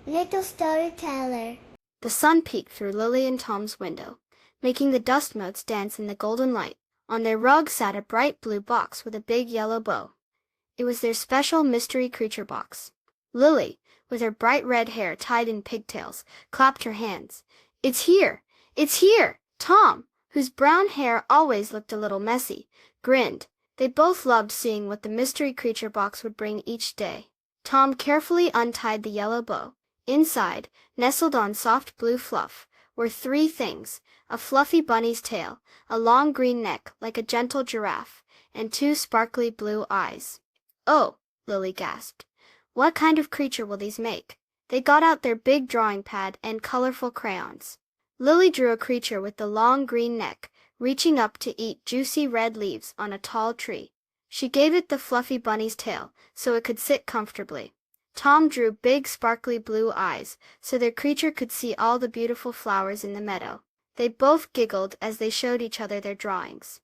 Little storyteller. The sun peeked through Lily and Tom's window, making the dust motes dance in the golden light. On their rug sat a bright blue box with a big yellow bow. It was their special mystery creature box. Lily, with her bright red hair tied in pigtails, clapped her hands. "It's here! It's here!" Tom, whose brown hair always looked a little messy, grinned. They both loved seeing what the mystery creature box would bring each day. Tom carefully untied the yellow bow. Inside, nestled on soft blue fluff, were three things: a fluffy bunny's tail, a long green neck like a gentle giraffe, and two sparkly blue eyes. "Oh," Lily gasped. "What kind of creature will these make?" They got out their big drawing pad and colorful crayons. Lily drew a creature with the long green neck, reaching up to eat juicy red leaves on a tall tree. She gave it the fluffy bunny's tail so it could sit comfortably. Tom drew big sparkly blue eyes so their creature could see all the beautiful flowers in the meadow. They both giggled as they showed each other their drawings.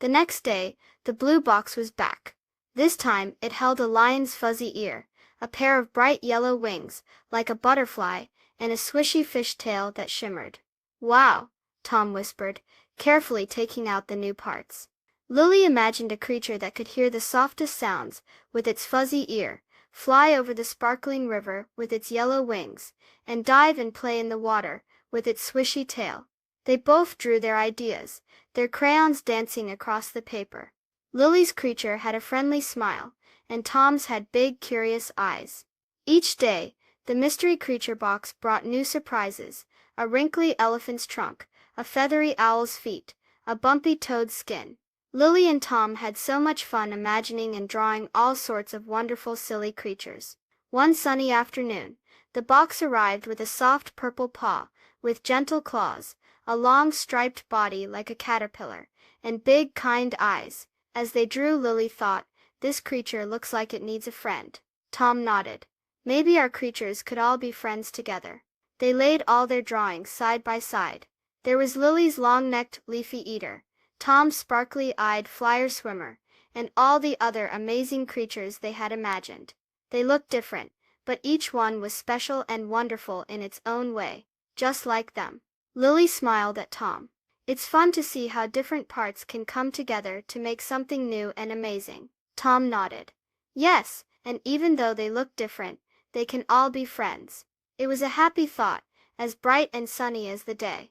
The next day, the blue box was back. This time it held a lion's fuzzy ear, a pair of bright yellow wings, like a butterfly, and a swishy fish tail that shimmered. "Wow," Tom whispered, carefully taking out the new parts. Lily imagined a creature that could hear the softest sounds with its fuzzy ear, fly over the sparkling river with its yellow wings, and dive and play in the water with its swishy tail. They both drew their ideas, their crayons dancing across the paper. Lily's creature had a friendly smile, and Tom's had big, curious eyes. Each day, the mystery creature box brought new surprises: a wrinkly elephant's trunk, a feathery owl's feet, a bumpy toad's skin. Lily and Tom had so much fun imagining and drawing all sorts of wonderful, silly creatures. One sunny afternoon, the box arrived with a soft purple paw, with gentle claws, a long striped body like a caterpillar, and big, kind eyes. As they drew, Lily thought, "This creature looks like it needs a friend." Tom nodded. Maybe our creatures could all be friends together. They laid all their drawings side by side. There was Lily's long-necked leafy eater, Tom's sparkly-eyed flyer swimmer, and all the other amazing creatures they had imagined. They looked different, but each one was special and wonderful in its own way, just like them. Lily smiled at Tom. "It's fun to see how different parts can come together to make something new and amazing." Tom nodded. "Yes, and even though they look different, they can all be friends." It was a happy thought, as bright and sunny as the day.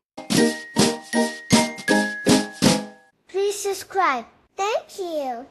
Please subscribe. Thank you.